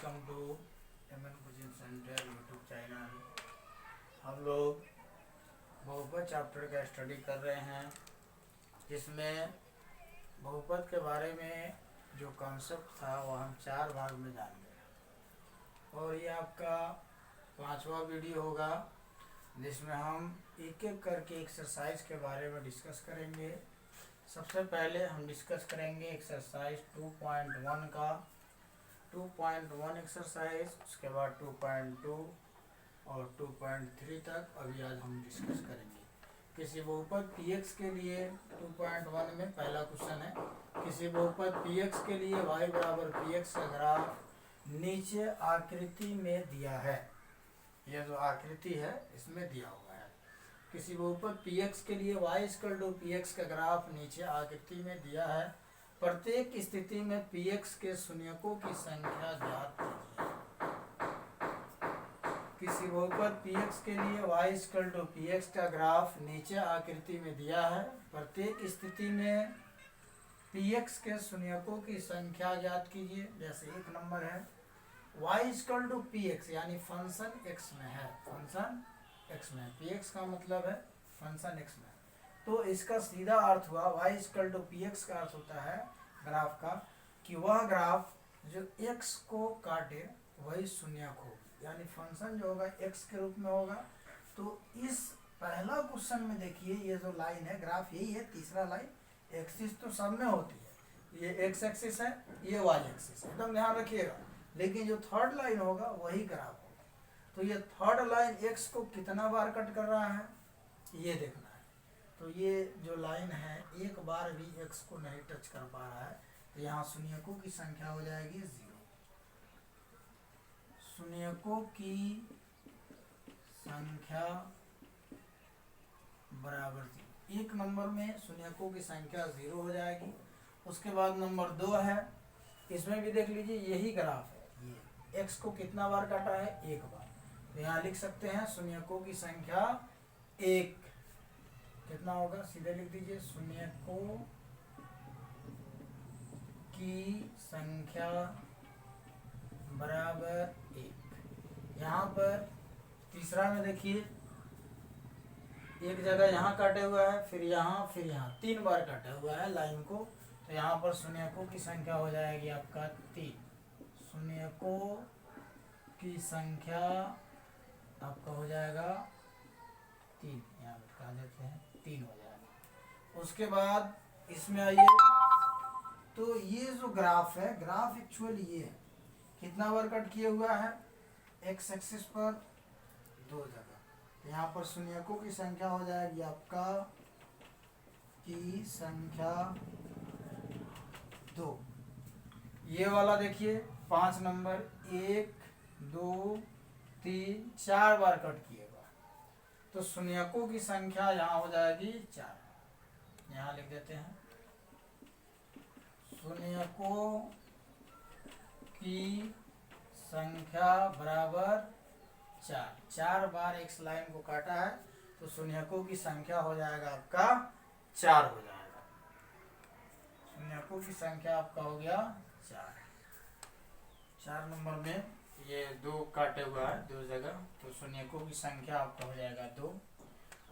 Welcome to MN coaching centre YouTube channel. हम लोग बहुपद चैप्टर का स्टडी कर रहे हैं, जिसमें बहुपद के बारे में जो कॉन्सेप्ट था वो हम 4 भाग में जान गए और ये आपका 5वां वीडियो होगा, जिसमें हम एक एक करके एक्सरसाइज के बारे में डिस्कस करेंगे। सबसे पहले हम डिस्कस करेंगे एक्सरसाइज 2.1 का 2.1 एक्सरसाइज, उसके बाद 2.2 और 2.3 तक अभी आज हम डिस्कस करेंगे। किसी बहुपद px के लिए 2.1 में पहला क्वेश्चन है, किसी बहुपद px के लिए y बराबर px का ग्राफ नीचे आकृति में दिया है। यह जो आकृति है इसमें दिया हुआ है। किसी बहुपद px के लिए y = px का ग्राफ नीचे आकृति में दिया है। प्रत्येक स्थिति में px के शून्यकों की संख्या ज्ञात कीजिए। किसी बहुपद px के लिए y = px का ग्राफ नीचे आकृति में दिया है। प्रत्येक स्थिति में px के शून्यकों की संख्या ज्ञात कीजिए। जैसे एक नंबर है y = px यानी फंक्शन x में है, फंक्शन x में, px का मतलब है फंक्शन x में। तो इसका सीधा अर्थ हुआ y = px का अर्थ होता है ग्राफ का कि वह ग्राफ जो x को काटे वही शून्यक हो, यानी फंक्शन जो होगा x के रूप में होगा। तो इस पहला क्वेश्चन में देखिए ये जो लाइन है ग्राफ यही है, तीसरा लाइन एक्सिस तो सब में होती है, ये x एक्सिस है, ये y एक्सिस है, एकदम ध्यान रखिएगा। लेकिन जो थर्ड लाइन होगा वही ग्राफ होगा। तो ये थर्ड लाइन x को कितना बार कट कर रहा है ये देखना है। तो ये जो लाइन है एक बार भी x को नहीं टच कर पा रहा है, तो यहाँ शून्यकों की संख्या हो जाएगी 0। शून्यकों की संख्या बराबर 0। एक नंबर में शून्यकों की संख्या 0 हो जाएगी। उसके बाद नंबर 2 है, इसमें भी देख लीजिए यही ग्राफ है, ये x को कितना बार काटा है, एक बार। तो यहाँ लिख सकते हैं शून्यकों की संख्या 1 कितना होगा, सीधे लिख दीजिए शून्यकों की संख्या बराबर 1। यहाँ पर तीसरा में देखिए एक जगह यहाँ काटे हुआ है, फिर यहाँ 3 बार काटा हुआ है लाइन को। तो यहाँ पर शून्यकों की संख्या हो जाएगी आपका 3। शून्यकों की संख्या आपका हो जाएगा 3, यहाँ कहा देते हैं 3 हो जाएगा। उसके बाद इसमें आइए, तो ये जो ग्राफ है, ग्राफ एक्चुअली ये है, कितना बार कट किया हुआ है x एक्सिस पर 2 जगह। यहाँ पर शून्यकों की संख्या हो जाएगी आपका की संख्या 2। ये वाला देखिए 5 नंबर 1 2 3 4 बार कट किए हुआ, तो शून्यकों की संख्या यहाँ हो जाएगी 4। यहाँ लिख देते हैं शून्यकों की संख्या बराबर 4 बार x लाइन को काटा है, तो शून्यकों की संख्या हो जाएगा आपका 4 हो जाएगा। शून्यकों की संख्या आपका हो गया 4 नंबर में ये 2 काटे हुआ है 2 जगह, तो शून्यकों की संख्या आपका हो जाएगा 2।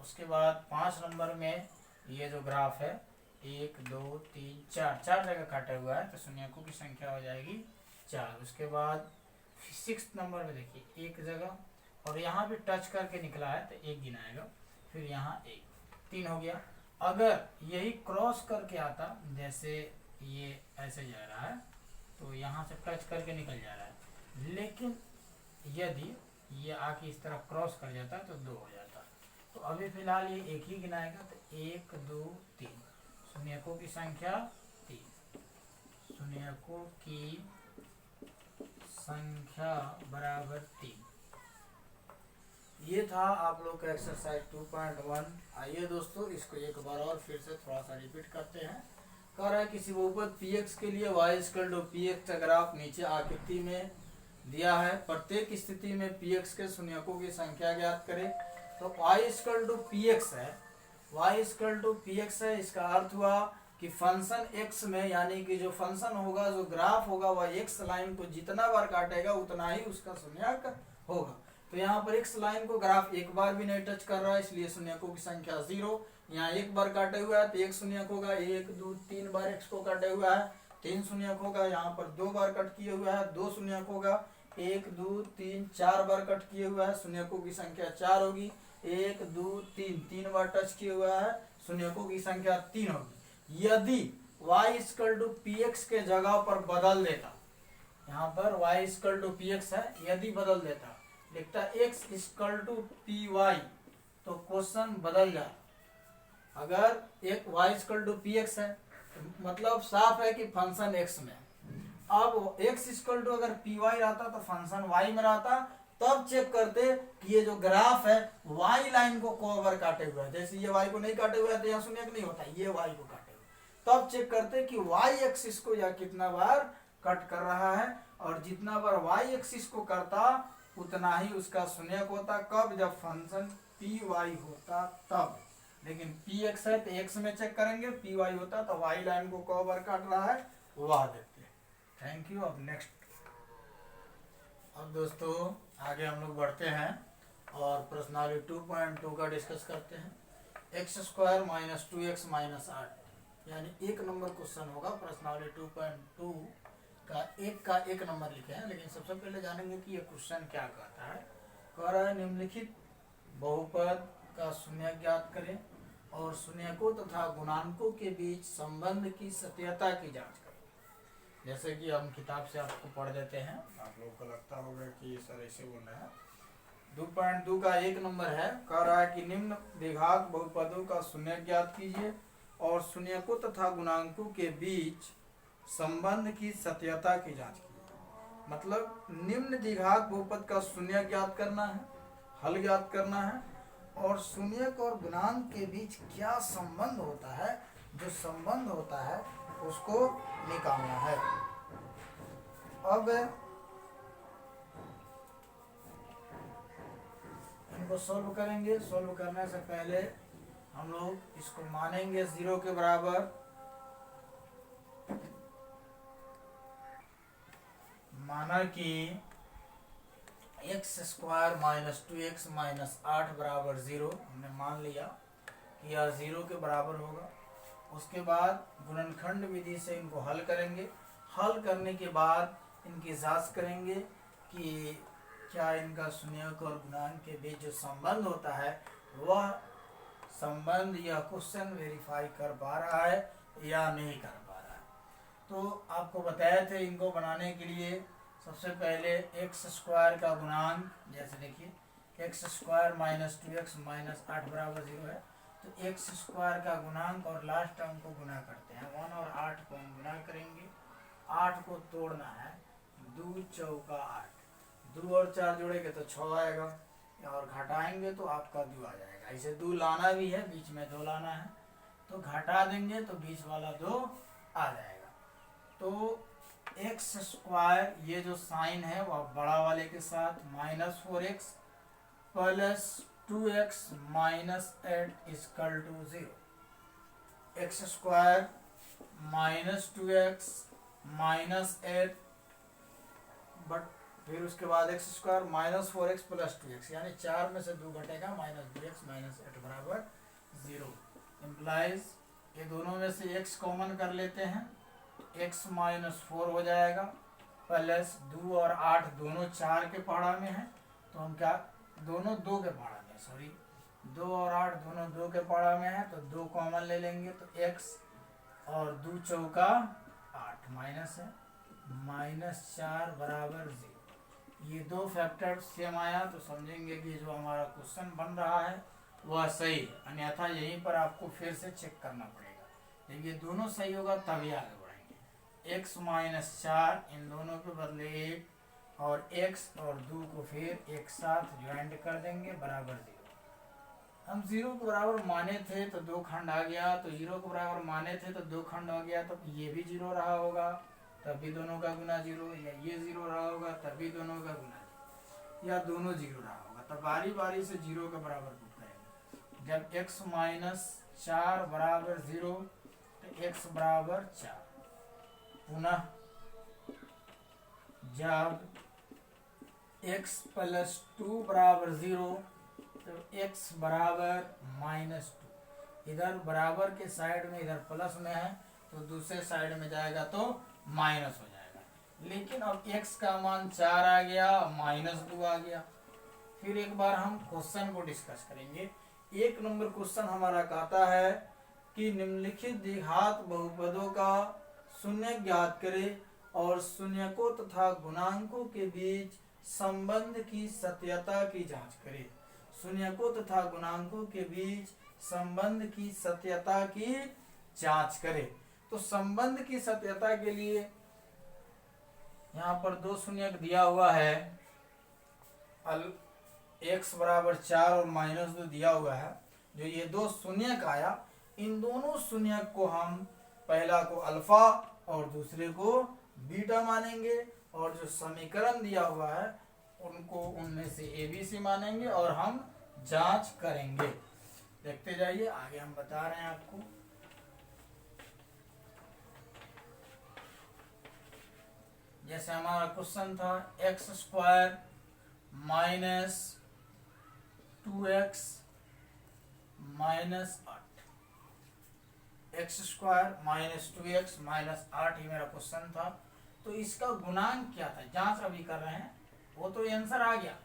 उसके बाद 5 नंबर में ये जो ग्राफ है 1 2 3 4 जगह काटे हुआ है, तो शून्यकों की संख्या हो जाएगी 4। उसके बाद 6 नंबर में देखिए एक जगह और यहाँ भी टच करके निकला है तो 1 गिनाएगा, फिर यहाँ 1 3 हो गया। अगर यही क्रॉस करके आता, जैसे ये ऐसे जा रहा है तो यहाँ से टच करके निकल जा रहा है, लेकिन यदि ये आके इस तरफ क्रॉस कर जाता है तो 2 हो जाता। तो अभी फिलहाल ये 1 ही गिनाएगा, तो 1 2 3 शून्यकों की संख्या 3। शून्यकों की संख्या बराबर 3। ये था आप लोग का एक्सरसाइज 2.1। आइए दोस्तों इसको एक बार और फिर से थोड़ा सा रिपीट करते हैं। कह रहा है किसी बहुपद px के लिए y = px का ग्राफ नीचे आकृति में दिया है। प्रत्येक स्थिति में px के शून्यकों की संख्या ज्ञात करें। तो y = px है, y = px है, इसका अर्थ हुआ कि फंक्शन x में, यानी कि जो फंक्शन होगा, जो ग्राफ होगा, वह x लाइन को जितना बार काटेगा उतना ही उसका शून्यक होगा। तो यहाँ पर x लाइन को ग्राफ एक बार भी नहीं टच कर रहा है, इसलिए शून्यकों की संख्या 0। यहाँ एक बार काटे हुआ है तो एक शून्यक होगा, 1 2 3 बार x को काटे हुआ है 3 शून्यक होगा। यहाँ पर 2 बार कट किए हुआ है 2 शून्यक होगा, 1 2 3 4 बार कट किए हुआ है, शून्यकों की संख्या 4 होगी। 1 2 3 बार टच किए हुआ है, शून्यकों की संख्या 3 होगी। यदि y = px के जगह पर बदल देता, यहाँ पर y = px है, यदि बदल देता, लिखता x = py, तो क्वेश्चन बदल जाए। अगर एक y = px है तो मतलब साफ है कि फंक्शन x में। अब x = अगर py रहता तो फंक्शन y में रहता, तब चेक करते कि ये जो ग्राफ है y लाइन को कवर काटे हुआ है। जैसे ये y को नहीं काटे हुआ है तो यहाँ शून्यक नहीं होता, ये y को काटे हुए, तब चेक करते कि y एक्सिस को या कितना बार कट कर रहा है, और जितना बार y एक्सिस को करता उतना ही उसका शून्यक होता। कब? जब फंक्शन py होता तब। लेकिन px है तो x में चेक करेंगे, py होता तो y लाइन को कवर काट रहा है, वह देखते। Thank you. अब नेक्स्ट, अब दोस्तों आगे हम लोग बढ़ते हैं और प्रश्नावली 2.2 का डिस्कस करते हैं। x² - 2x - 8, यानी 1 नंबर क्वेश्चन होगा प्रश्नावली 2.2 का। एक नंबर लिखे हैं, लेकिन सबसे पहले जानेंगे कि ये क्वेश्चन क्या कहता है। कह रहा है निम्नलिखित बहुपद का शून्यक ज्ञात करें और शून्यकों तथा गुणांकों के बीच संबंध की सत्यता की जांच करें। जैसे कि हम किताब से आपको पढ़ देते हैं, आप लोगों को लगता होगा कि सर ऐसे बोल रहे हैं। 2.2 का 1 नंबर है, कह रहा है कि निम्न द्विघात बहुपदों का शून्यक ज्ञात कीजिए और शून्यकों तथा गुणांकों के बीच संबंध की सत्यता की जांच कीजिए। मतलब निम्न द्विघात बहुपद का शून्यक ज्ञात करना है, हल ज्ञात करना है, और शून्यक और गुणांक के बीच क्या संबंध होता है, जो संबंध होता है उसको निकालना है। अब इनको सोल्व करेंगे। सोल्व करने से पहले हम लोग इसको मानेंगे 0 के बराबर। माना कि x² - 2x - 8 बराबर 0, हमने मान लिया कि यह 0 के बराबर होगा। उसके बाद गुणनखंड विधि से इनको हल करेंगे। हल करने के बाद इनकी जांच करेंगे कि क्या इनका शून्यक और गुणांक के बीच जो संबंध होता है वह संबंध यह क्वेश्चन वेरीफाई कर पा रहा है या नहीं कर पा रहा है। तो आपको बताए थे इनको बनाने के लिए सबसे पहले x² का गुणांक, जैसे देखिए x² - 2x - 8 बराबर 0 है, तो x² का गुणांक और लास्ट टर्म को गुना करते हैं। 1 और 8 को हम गुना करेंगे, 8 को तोड़ना है, 2 चौका 8, 2 और 4 जोड़ेंगे तो 6 आएगा, और घटाएंगे तो आपका 2 आ जाएगा। ऐसे 2 लाना भी है, बीच में 2 लाना है, तो घटा देंगे तो बीच वाला 2 आ जाएगा। तो x² ये जो साइन है वह बड़ा वाले के साथ -4x + 2x - 8 = 0। x² - 2x - 8, but फिर उसके बाद x² - 4x + 2x, यानी 4 में से 2 घटेगा, -2x - 8 बराबर 0। इम्प्लाइज ये दोनों में से x कॉमन कर लेते हैं, x - 4 हो जाएगा, प्लस 2 और 8 दोनों 4 के पहाड़ा में है, तो हम क्या, दोनों 2 के पहाड़ा में, सॉरी 2 और 8 दोनों 2 के पहाड़ा में है, तो 2 कॉमन ले लेंगे, तो x और 2 चौका 8 माइनस है, -4 बराबर 0। ये 2 फैक्टर सेम आया तो समझेंगे कि जो हमारा क्वेश्चन बन रहा है वह सही है, अन्यथा यहीं पर आपको फिर से चेक करना पड़ेगा। जब ये दोनों सही होगा तभी आगे बढ़ेंगे। x - 4 इन दोनों के बदले 1, और x और 2 को फिर एक साथ ज्वाइंट कर देंगे, बराबर 0। हम 0 के बराबर माने थे तो 2 खंड आ गया, तो 0 के बराबर माने थे तो 2 खंड हो गया, तो ये भी 0 रहा होगा, तब भी दोनों का गुना 0, या ये 0 रहा होगा तब भी दोनों का गुना 0, या दोनों 0 रहा होगा। तो बारी बारी से 0 के बराबर पुट करेंगे। जब x - 4 बराबर 0 तो x बराबर 4। पुनः जब x प्लस 2 बराबर 0 तो x बराबर -2। इधर बराबर के साइड में इधर प्लस में है तो दूसरे साइड में जाएगा तो माइनस हो जाएगा। लेकिन अब x का मान 4 आ गया, -2 आ गया। फिर एक बार हम क्वेश्चन को डिस्कस करेंगे। 1 नंबर क्वेश्चन हमारा कहता है कि निम्नलिखित द्विघात बहुपदों का शून्य ज्ञात करें और शून्यकों तथा गुणांकों के बीच संबंध की सत्यता की जांच करें। शून्यकों तथा गुणांकों के बीच संबंध की सत्यता की जांच करें। तो संबंध की सत्यता के लिए यहाँ पर 2 शून्यक दिया हुआ है, x बराबर 4 और -2 दिया हुआ है। जो ये 2 शून्यक आया, इन दोनों शून्यक को हम पहला को अल्फा और दूसरे को बीटा मानेंगे, और जो समीकरण दिया हुआ है उनको उनमें से ABC मानेंगे और हम जांच करेंगे। देखते जाइए, आगे हम बता रहे हैं आपको। जैसे हमारा क्वेश्चन था x² - 2x - 8। x² - 2x - 8 ही मेरा क्वेश्चन था। तो इसका गुणांक क्या था, जांच अभी कर रहे हैं। वो तो आंसर आ गया,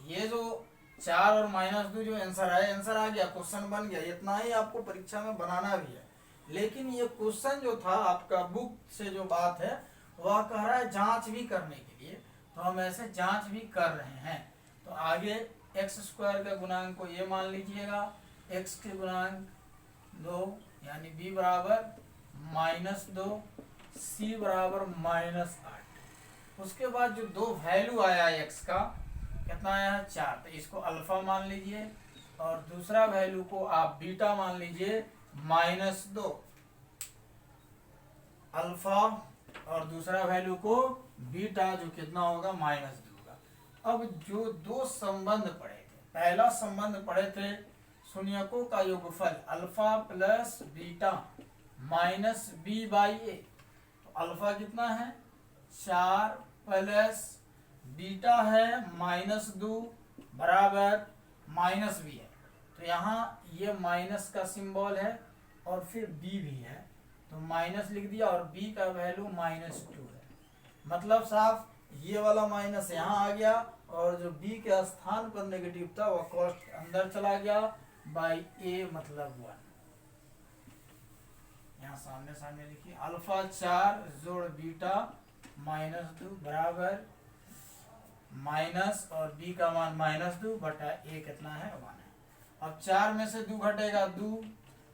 ये जो 4 और -2 जो आंसर है, आंसर आ गया, क्वेश्चन बन गया। इतना ही आपको परीक्षा में बनाना भी है। लेकिन ये क्वेश्चन जो था आपका बुक से जो बात है वह कह रहा है जांच भी करने के लिए, तो हम ऐसे जांच भी कर रहे हैं। तो आगे x² का गुणांक को ये मान लीजिएगा, x के गुणांक 2 यानी b बराबर -2, c बराबर -8। उसके बाद जो 2 वैल्यू आया है x का, कितना आया है 4, तो इसको अल्फा मान लीजिए, और दूसरा वैल्यू को आप बीटा मान लीजिए -2 अल्फा, और दूसरा वैल्यू को बीटा, जो कितना होगा -2 होगा। अब जो 2 संबंध पढ़े थे, पहला संबंध पढ़े थे शून्यकों का योगफल अल्फा प्लस बीटा -b/a। तो अल्फा कितना है 4 प्लस बीटा है -2 बराबर -b है। तो यहाँ ये माइनस का सिंबल है और फिर b भी है, तो माइनस लिख दिया, और b का वैल्यू -2 है। मतलब साफ ये वाला माइनस यहाँ आ गया, और जो b के स्थान पर नेगेटिव था वह कॉस्ट अंदर चला गया, बाई a मतलब 1। यहाँ सामने सामने लिखिए, अल्फा 4 जोड़ बीटा -2 बराबर माइनस, और b का मान -2 बटा a कितना है 1 है। अब 4 में से 2 घटेगा 2,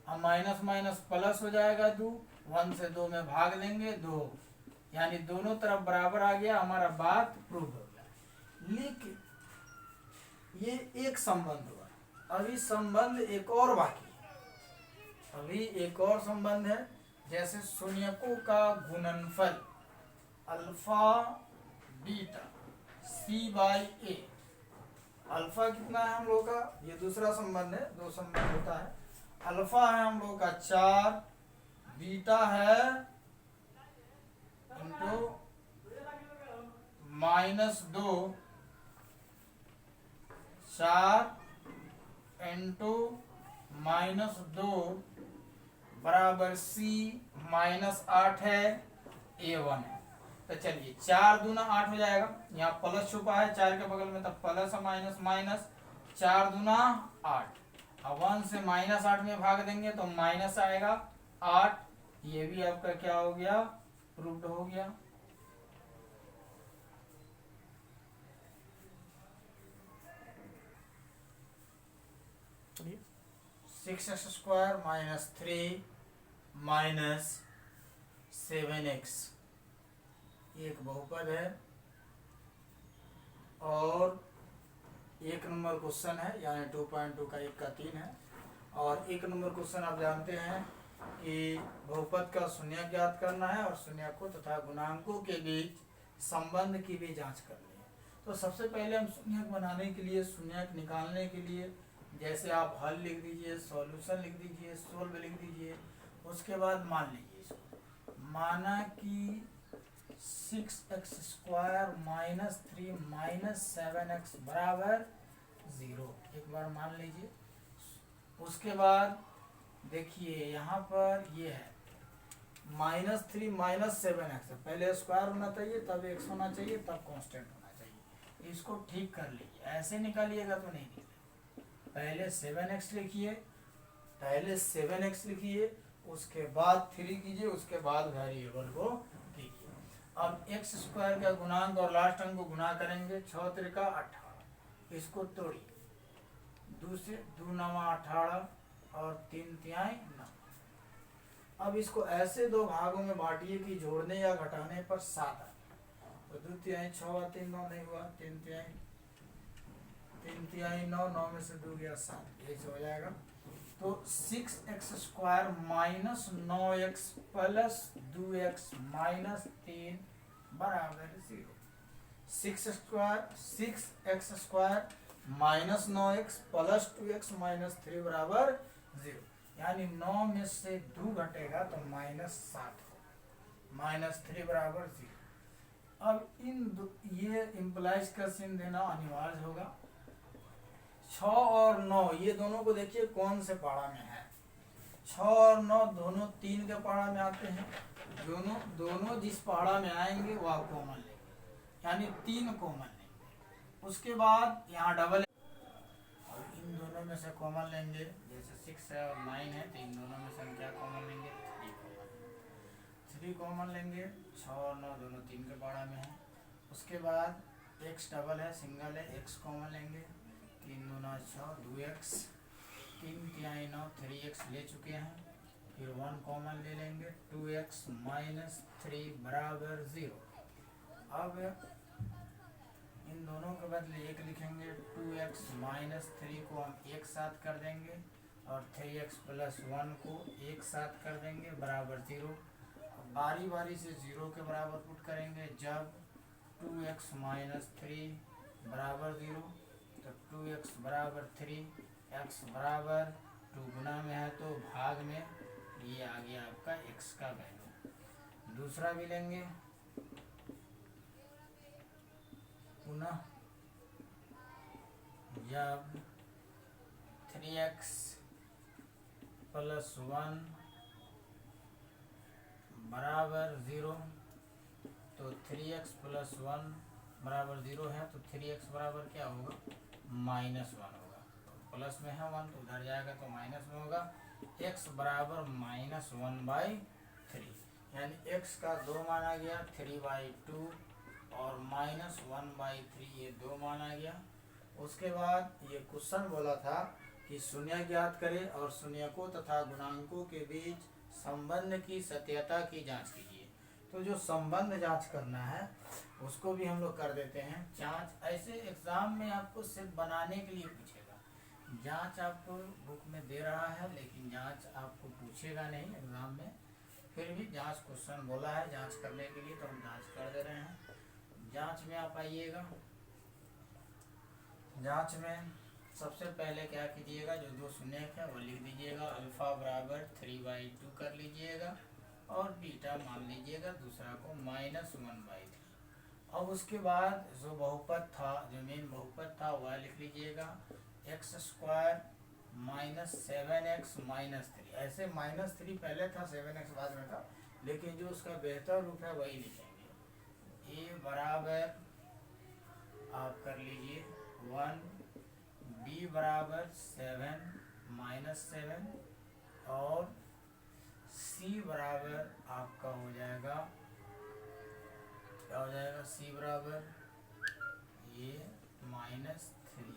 अब माइनस माइनस प्लस हो जाएगा 2, 1 से 2 में भाग देंगे 2, यानी दोनों तरफ बराबर आ गया, हमारा बात प्रूव हो गया। लेकिन ये एक संबंध हुआ, अभी संबंध एक और बाकी है। अभी एक और संबंध है, जैसे शून्यकों का गुणनफल अल्फा बीटा c/a। अल्फा कितना है हम लोग का, ये दूसरा संबंध है, 2 संबंध होता है। अल्फा है हम लोग का 4, बीटा है इंटू -2, 4 इंटू -2 बराबर c -8 है, a1 है। तो चलिए 4 दूना 8 हो जाएगा, यहाँ प्लस छुपा है 4 के बगल में, तब प्लस माइनस माइनस, 4 दूना 8। अब 1 से -8 में भाग देंगे तो माइनस आएगा 8। ये भी आपका क्या हो गया, प्रूव्ड हो गया। सिक्स एक्स स्क्वायर -3 -7x एक बहुपद है, और 1 नंबर क्वेश्चन है, यानी 2.2 का 1 का 3 है। और 1 नंबर क्वेश्चन आप जानते हैं कि बहुपद का शून्य ज्ञात करना है और शून्यकों तथा गुणांकों के बीच संबंध की भी जांच करनी है। तो सबसे पहले हम शून्यक बनाने के लिए, शून्यक निकालने के लिए, जैसे आप हल लिख दीजिए, सॉल्यूशन लिख दीजिए, सोल्व लिख दीजिए, उसके बाद मान लीजिए इसको, माना कि 6x² माइनस 3 माइनस 7x बराबर 0, एक बार मान लीजिए। उसके बाद देखिए यहाँ पर ये है -3 माइनस 7x, पहले स्क्वायर होना चाहिए तब x होना चाहिए तब कांस्टेंट होना चाहिए। इसको ठीक कर लीजिए, ऐसे निकालिएगा तो नहीं निकलेगा। पहले 7x लिखिए, पहले 7x लिखिए, उसके बाद 3 कीजिए, उसके बाद वेरिएबल को कीजिए। अब x² का गुणांक और लास्ट अंक को गुना करेंगे, 6 त्रिका 18, इसको तोड़िए, दूसरे 2 9 18 और 3 तिहाई 9। अब इसको ऐसे दो भागों में बांटिए कि जोड़ने या घटाने पर 7 आ, तो 2 तिहाई 6 3 9 नहीं हुआ, 3 तिहाई 9, 9 में से 2 गया 7, यही से हो जाएगा। तो 6x² minus 9x plus 2x minus 3 बराबर 0। 6x² minus 9x plus 2x minus 3 बराबर 0, यानी 9 में से 2 घटेगा तो -7 हो, -3 बराबर 0। अब ये इम्प्लाइज का चिन्ह देना अनिवार्य होगा। 6 और 9 ये दोनों को देखिए कौन से पारा में है, 6 और 9 दोनों 3 के पारा में आते हैं। दोनों जिस पारा में आएंगे वह कॉमन लेंगे, यानी 3 कॉमन लेंगे। उसके बाद यहाँ डबल, और इन दोनों में से कॉमन लेंगे, जैसे 6 है और 9 है तो इन दोनों में से हम क्या कॉमन लेंगे, 3 कॉमन लेंगे। 6 और 9 दोनों 3 के पारा में है। उसके बाद x डबल है, सिंगल है, x कॉमन लेंगे, 3 दूना 6 2x, 3 तिहाई 9 3x ले चुके हैं, फिर 1 कॉमन ले लेंगे, 2x माइनस 3 बराबर 0। अब इन दोनों के बदले 1 लिखेंगे, 2x माइनस 3 को हम एक साथ कर देंगे और 3x प्लस 1 को एक साथ कर देंगे बराबर 0। बारी बारी से 0 के बराबर पुट करेंगे, जब 2x माइनस 3 बराबर 0 तो 2x बराबर 3, x बराबर 2 गुना में है तो भाग में, ये आ गया आपका x का वैल्यू। दूसरा भी लेंगे, पुनः जब 3x प्लस 1 बराबर 0 तो 3x प्लस 1 बराबर 0 है तो 3x बराबर क्या होगा, -1 होगा। तो प्लस में है 1 तो उधर जाएगा तो माइनस में होगा। x बराबर -1/3, यानी x का 2 माना गया, 3/2 और -1/3 ये 2 माना गया। उसके बाद ये क्वेश्चन बोला था कि शून्य ज्ञात करें और शून्यकों तथा गुणांकों के बीच संबंध की सत्यता की जांच कीजिए। तो जो संबंध जांच करना है उसको भी हम लोग कर देते हैं जांच। ऐसे एग्जाम में आपको सिर्फ बनाने के लिए पूछेगा, जांच आपको बुक में दे रहा है लेकिन जांच आपको पूछेगा नहीं एग्जाम में। फिर भी जांच क्वेश्चन बोला है जांच करने के लिए तो हम जांच कर दे रहे हैं। जांच में आप आइएगा, जांच में सबसे पहले क्या कीजिएगा, जो 2 शून्य है वो लिख दीजिएगा, अल्फा बराबर 3/2 कर लीजिएगा और बीटा मान लीजिएगा दूसरा को -1/3। अब उसके बाद जो बहुपद था, जो मेन बहुपद था वह लिख लीजिएगा, x² माइनस 7x माइनस 3। ऐसे -3 पहले था, 7x बाद में था, लेकिन जो उसका बेहतर रूप है वही लिखेंगे। a बराबर आप कर लीजिए 1, b बराबर 7 -7 और c बराबर आपका हो जाएगा, क्या हो जाएगा, c बराबर ये -3।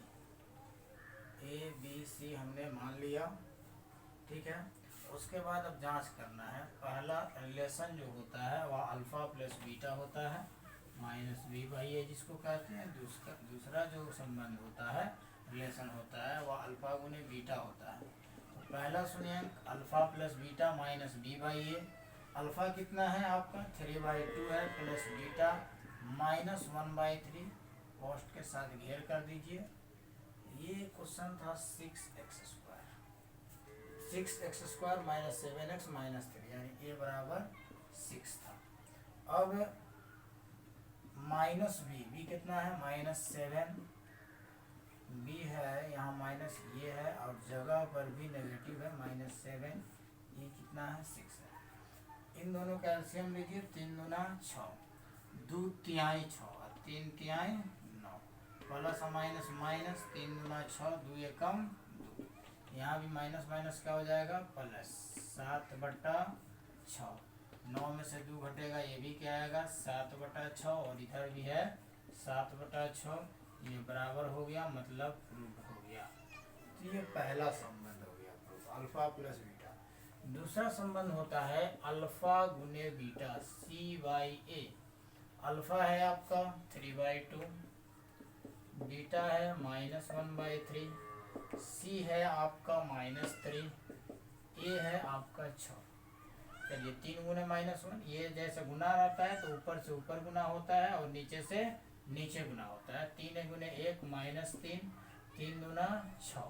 a b c हमने मान लिया, ठीक है। उसके बाद अब जांच करना है। पहला रिलेशन जो होता है वह अल्फा प्लस बीटा होता है, -b/a जिसको कहते हैं। दूसरा जो संबंध होता है, रिलेशन होता है, वह अल्फा गुने बीटा होता है। तो पहला सुनिए, alpha plus beta -b/a। Alpha कितना है आपका 3/2 है, प्लस बीटा -1/3, कॉस्ट के साथ घेर कर दीजिए। ये क्वेश्चन था 6x²। 6x² minus 7x minus 3, यानी a बराबर 6 था। अब माइनस बी कितना है, -7 बी है, यहाँ माइनस ये है और जगह पर भी नेगेटिव है, -7, ये कितना है 6 है। इन दोनों का एलसीएम लीजिए, 3 दूना 6, 2 तिहाई 6 और 3 तिहाई 9, प्लस माइनस माइनस, 3 दूना 6, 2 एकम 2, यहाँ भी माइनस माइनस क्या हो जाएगा प्लस, 7/6, 9 में से 2 घटेगा, ये भी क्या आएगा 7/6 और इधर भी है 7/6, ये बराबर हो गया, मतलब प्रूफ हो गया। तो ये पहला संबंध हो गया प्रूफ, अल्फा प्लस बीटा। दूसरा संबंध होता है अल्फा गुने बीटा, C/A। अल्फा है आपका 3/2, बीटा है -1/3, C है आपका -3, A है आपका 6। चलिए 3 गुने -1, ये जैसे गुना रहता है तो ऊपर से ऊपर गुना होता है और नीचे से नीचे गुना होता है। 3 गुने 1 -3, 3 दूना 6,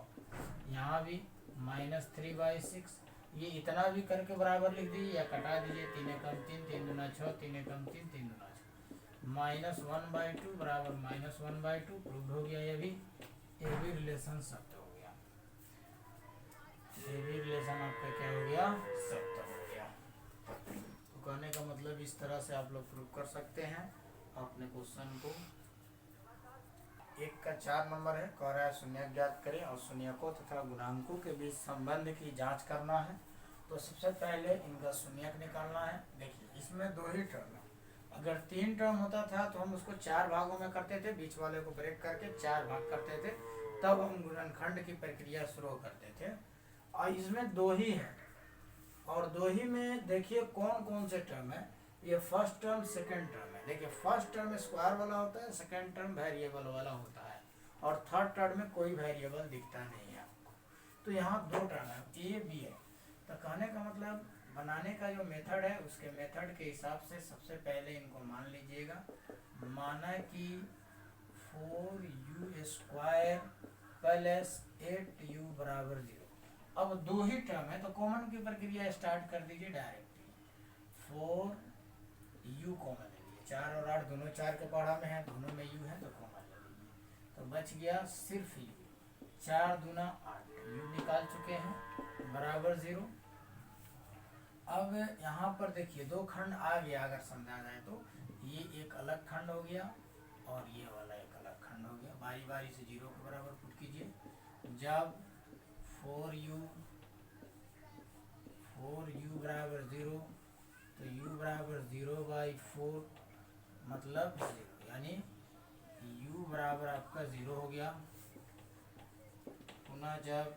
यहाँ भी -3/6, ये इतना भी करके बराबर लिख दीजिए या कटा दीजिए, 3 एकम 3, 3 दूना 6, 3 एकम 3, 3 दूना 6, -1/2 बराबर -1/2, प्रूव हो गया। ये भी रिलेशन सत्य हो गया, ये भी रिलेशन आपका क्या हो गया सत्य हो गया। तो कहने का मतलब इस तरह से आप लोग प्रूव कर सकते हैं अपने क्वेश्चन को। 1 का 4 नंबर है, कह रहा है शून्यक ज्ञात करें और शून्यकों तथा गुणांकों के बीच संबंध की जांच करना है। तो सबसे पहले इनका शून्यक निकालना है। देखिए इसमें 2 ही टर्म है, अगर 3 टर्म होता था तो हम उसको 4 भागों में करते थे, बीच वाले को ब्रेक करके 4 भाग करते थे, तब हम गुणनखंड की प्रक्रिया शुरू करते थे। और इसमें 2 ही है और 2 ही में देखिए कौन कौन से टर्म है। ये फर्स्ट टर्म सेकंड टर्म है। देखिए फर्स्ट टर्म स्क्वायर वाला होता है, सेकंड टर्म वेरिएबल वाला होता है और थर्ड टर्म में कोई वेरिएबल दिखता नहीं है आपको। तो यहाँ 2 टर्म है, ए बी है। तो कहने का मतलब बनाने का जो मेथड है उसके मेथड के हिसाब से सबसे पहले इनको मान लीजिएगा। माना कि 4u² प्लस 8u बराबर 0। अब 2 ही टर्म है तो कॉमन की प्रक्रिया स्टार्ट कर दीजिए डायरेक्टली। 4u कॉमन ले लीजिए, 4 और 8 दोनों 4 के पहाड़ा में है, दोनों में u है तो कॉमन ले लीजिए, तो बच गया सिर्फ u। 4 दूना 8, u निकाल चुके हैं बराबर 0। अब यहाँ पर देखिए 2 खंड आ गया, अगर समझा जाए तो ये एक अलग खंड हो गया और ये वाला एक अलग खंड हो गया। बारी बारी से 0 के बराबर पुट कीजिए। जब 4u बराबर 0 तो u बराबर 0/4 मतलब 0, यानी u बराबर आपका 0 हो गया। पुनः जब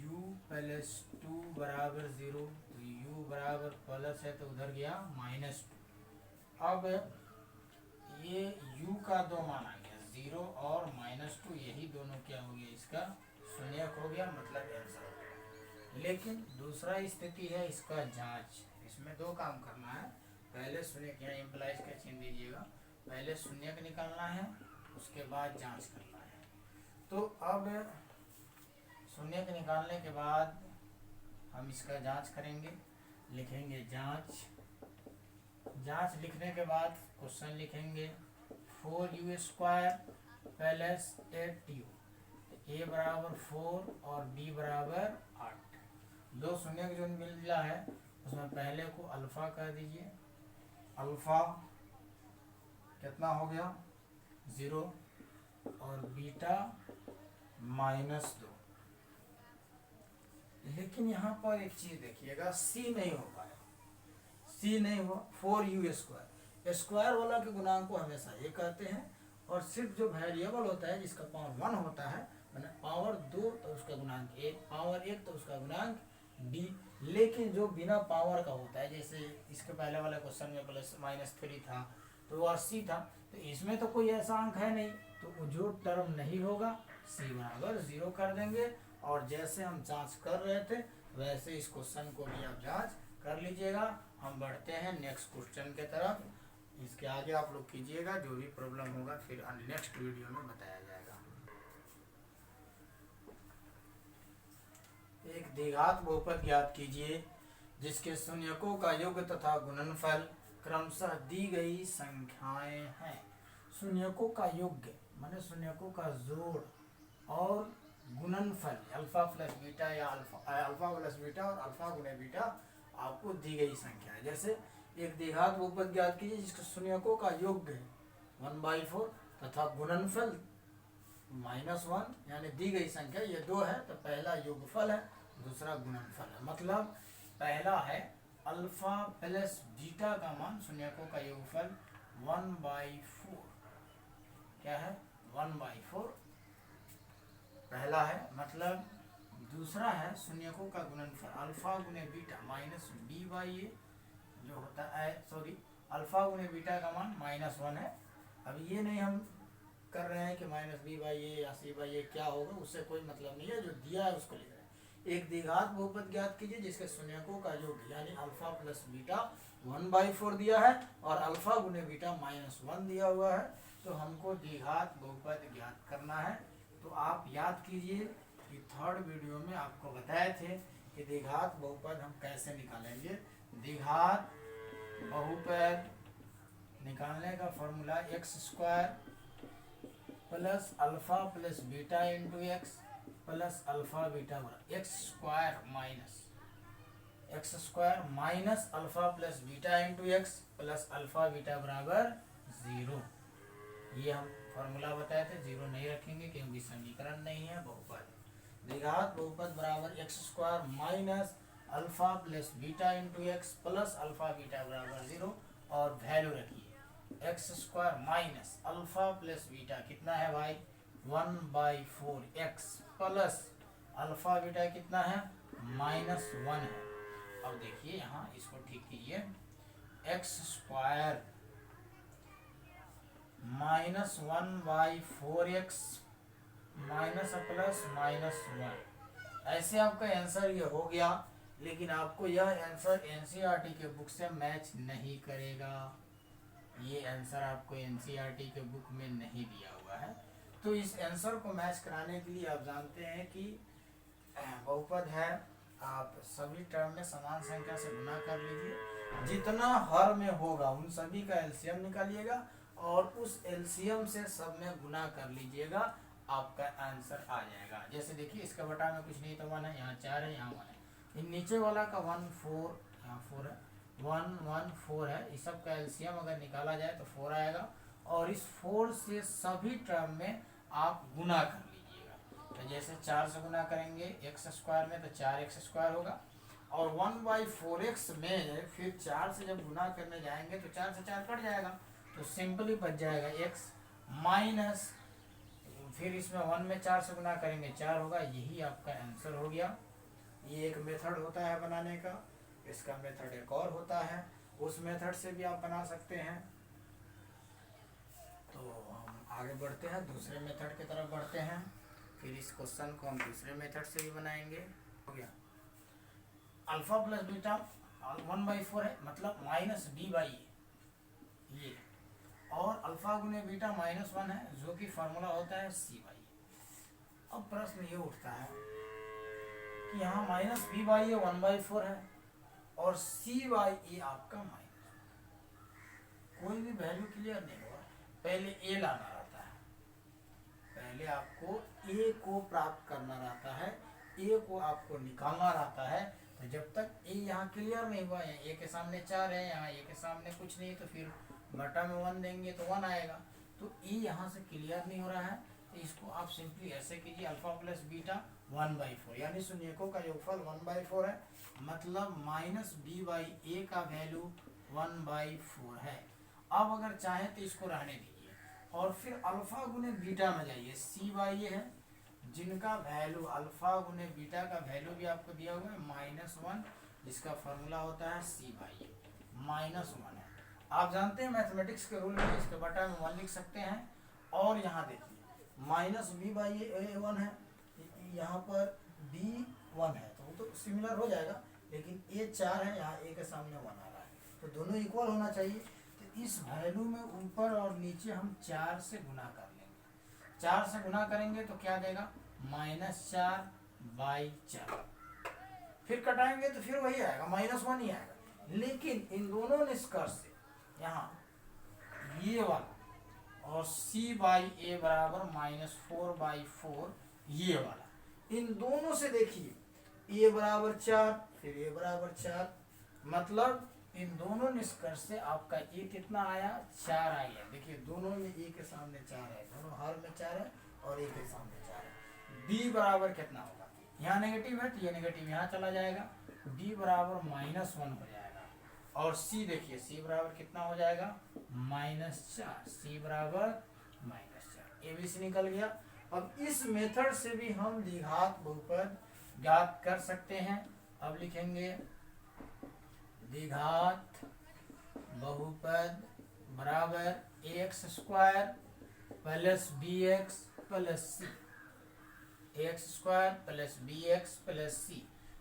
u प्लस 2 बराबर 0 तो u बराबर प्लस है तो उधर गया -2। अब ये u का 2 मान आ गया, 0 और -2, यही दोनों क्या हो गया इसका शून्यक हो गया, मतलब आंसर हो गया। लेकिन दूसरा स्थिति है इसका जांच। इसमें 2 काम करना है। पहले शून्यक, यहाँ इम्प्लाइज का चिन्ह दीजिएगा, पहले शून्यक निकालना है उसके बाद जांच करना है। तो अब शून्यक निकालने के बाद हम इसका जांच करेंगे, लिखेंगे जांच। जांच लिखने के बाद क्वेश्चन लिखेंगे 4u² प्लस 8u, a बराबर 4 और b बराबर 8। 2 शून्यक जो मिला है उसमें पहले को अल्फा कर दीजिए। अल्फा कितना हो गया 0 और बीटा -2। लेकिन यहाँ पर एक चीज देखिएगा, c नहीं हो पाया, c नहीं हुआ। 4u² स्क्वायर वाला के गुणांक को हमेशा ये कहते हैं और सिर्फ जो वेरिएबल होता है जिसका पावर 1 होता है, मैंने पावर 2 तो उसका गुणांक a, पावर 1 तो उसका गुणांक b। लेकिन जो बिना पावर का होता है, जैसे इसके पहले वाले क्वेश्चन में -3 था तो वो 80 था, तो इसमें तो कोई ऐसा अंक है नहीं, तो जो टर्म नहीं होगा c बराबर 0 कर देंगे। और जैसे हम जांच कर रहे थे वैसे इस क्वेश्चन को भी आप जांच कर लीजिएगा। हम बढ़ते हैं नेक्स्ट क्वेश्चन के तरफ। इसके आगे आप लोग कीजिएगा, जो भी प्रॉब्लम होगा फिर नेक्स्ट वीडियो में बताया जाएगा। एक द्विघात बहुपद ज्ञात कीजिए जिसके शून्यकों का योग तथा गुणनफल क्रमशः दी गई संख्याएं हैं। शून्यकों का योग माने शून्यकों का जोड़ और गुणनफल अल्फा प्लस बीटा या अल्फा प्लस बीटा और अल्फा गुणे बीटा आपको दी गई संख्या है। जैसे एक द्विघात बहुपद ज्ञात कीजिए जिसके शून्यकों का योग है 1/4 तथा गुणनफल -1 यानी दी गई संख्या ये 2 है, तो पहला योगफल है दूसरा गुणनफल है। मतलब पहला है अल्फा प्लस बीटा का मान शून्यकों का योगफल 1/4 क्या है 1/4 पहला है। मतलब दूसरा है शून्यकों का गुणनफल अल्फा गुने बीटा माइनस b/a जो होता है अल्फा गुने बीटा का मान -1 है। अब ये नहीं हम कर रहे हैं कि -b/a या c/a क्या होगा, उससे कोई मतलब नहीं है, जो दिया है उसको लिख रहे हैं। एक द्विघात बहुपद ज्ञात कीजिए जिसके शून्यकों का योग यानी अल्फा प्लस बीटा 1/4 दिया है और अल्फा गुने बीटा -1 दिया हुआ है, तो हमको द्विघात बहुपद ज्ञात करना है। तो आप याद कीजिए कि थर्ड वीडियो में आपको बताए थे कि द्विघात बहुपद हम कैसे निकालेंगे। द्विघात बहुपद निकालने का formula x² plus alpha plus beta into x plus alpha beta बराबर x² minus alpha plus beta into x plus alpha beta बराबर 0। ये हम फॉर्मूला बताए थे, 0 नहीं रखेंगे क्योंकि समीकरण नहीं है बहुपद। द्विघात बहुपद बराबर x² minus alpha plus beta into x plus alpha beta बराबर 0 और वैल्यू रखिए x² minus alpha plus beta कितना है भाई 1/4 x प्लस अल्फा बीटा कितना है -1 है। अब देखिए यहाँ इसको ठीक कीजिए x² minus 1/4x minus plus -1 ऐसे आपका आंसर ये हो गया, लेकिन आपको यह आंसर एनसीईआरटी के बुक से मैच नहीं करेगा। ये आंसर आपको एनसीईआरटी के बुक में नहीं दिया हुआ है। तो इस आंसर को मैच कराने के लिए आप जानते हैं कि बहुपद है, आप सभी टर्म में समान संख्या से गुना कर लीजिए, जितना हर में होगा उन सभी का एलसीएम निकालिएगा और उस एलसीएम से सब में गुना कर लीजिएगा, आपका आंसर आ जाएगा। जैसे देखिए इसका बटा में कुछ नहीं तो 1 है, यहाँ 4 है, यहाँ 1 है। इन नीचे वाला का 1 4 यहाँ 4 है, 1 1 4 है। इस सब का एलसीएम अगर निकाला जाए तो 4 आएगा और इस 4 से सभी टर्म में आप गुना कर लीजिएगा। तो जैसे 4 से गुना करेंगे x² में तो 4x² होगा और 1/4x में फिर 4 से जब गुना करने जाएंगे तो 4 से 4 कट जाएगा, तो सिंपली बच जाएगा x माइनस फिर इसमें 1 में 4 से गुना करेंगे 4 होगा। यही आपका आंसर हो गया। ये एक मेथड होता है बनाने का, इसका मेथड एक और होता है, उस मेथड से भी आप बना सकते हैं। तो हम आगे बढ़ते हैं, दूसरे मेथड की तरफ बढ़ते हैं। फिर इस क्वेश्चन को हम दूसरे मेथड से भी बनाएंगे। हो गया अल्फा प्लस बीटा 1/4 है, मतलब -d/a ये, और अल्फा गुने बीटा -1 है जो कि फार्मूला होता है c/a। अब प्रश्न ये उठता है कि यहाँ -b/a 1/4 है और c/a आपका माइनस, कोई भी वैल्यू क्लियर नहीं होगा, पहले a लाना रहता है, पहले आपको a को प्राप्त करना रहता है, a को आपको निकालना रहता है। तो जब तक a यहाँ क्लियर नहीं हुआ, यहाँ a के सामने 4 है, यहाँ a के सामने कुछ नहीं, तो फिर बटा में 1 देंगे तो 1 आएगा। तो a यहाँ से क्लियर नहीं हो रहा है, तो इसको आप सिंपली ऐसे कीजिए अल्फा प्लस बीटा 1/4 यानी शून्यकों का योगफल 1/4 है, मतलब -b/a का वैल्यू 1/4 है। अब अगर चाहें तो इसको रहने दीजिए और फिर अल्फा गुने बीटा में जाइए, c/a है जिनका वैल्यू अल्फा गुने बीटा का वैल्यू भी आपको दिया हुआ है -1, जिसका फॉर्मूला होता है c/a -1 है। आप जानते हैं मैथमेटिक्स के रूल में इसके बटा में 1 लिख सकते हैं। और यहाँ देखिए -b/a 1 है, यहाँ पर b 1 है, तो वो तो सिमिलर हो जाएगा, लेकिन a 4 है, यहाँ a के सामने 1 आ रहा है, तो दोनों इक्वल होना चाहिए। तो इस वैल्यू में ऊपर और नीचे हम 4 से गुना कर लेंगे। 4 से गुना करेंगे तो क्या देगा -4/4 फिर कटाएंगे तो फिर वही आएगा, -1 ही आएगा। लेकिन इन दोनों निष्कर्ष से यहाँ ये वाला और c/a बराबर -4/4 ये वाला, इन दोनों से देखिए a बराबर 4 फिर a बराबर 4, मतलब इन दोनों निष्कर्ष से आपका a कितना आया, 4 आ गया। देखिए दोनों में a के सामने 4 है, दोनों हर में 4 है और a के सामने 4 है। b बराबर कितना होगा, यहाँ नेगेटिव है तो ये नेगेटिव यहाँ चला जाएगा, b बराबर -1 हो जाएगा। और c देखिए c बराबर कितना हो जाएगा, -4, c बराबर -4, a b c निकल गया। अब इस मेथड से भी हम द्विघात बहुपद ज्ञात कर सकते हैं। अब लिखेंगे द्विघात बहुपद बराबर ax² plus bx plus c, ax² plus bx plus c।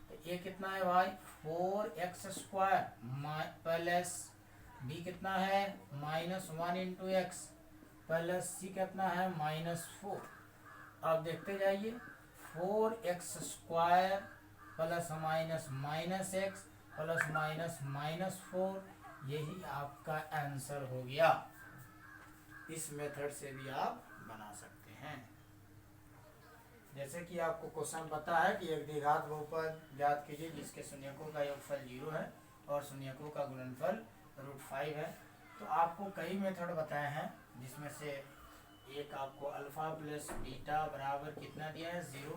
तो a कितना है भाई, 4x² प्लस b कितना है, -1 इंटू x प्लस c कितना है, -4। अब देखते जाइए, 4x² plus minus x plus -4, यही आपका आंसर हो गया। इस मेथड से भी आप बना सकते हैं। जैसे कि आपको क्वेश्चन पता है कि एक द्विघात बहुपद ज्ञात कीजिए जिसके शून्यकों का योगफल 0 है और शून्यकों का गुणनफल √5 है। तो आपको कई मेथड बताए हैं, जिसमें से एक आपको अल्फा प्लस बीटा बराबर कितना दिया है, 0,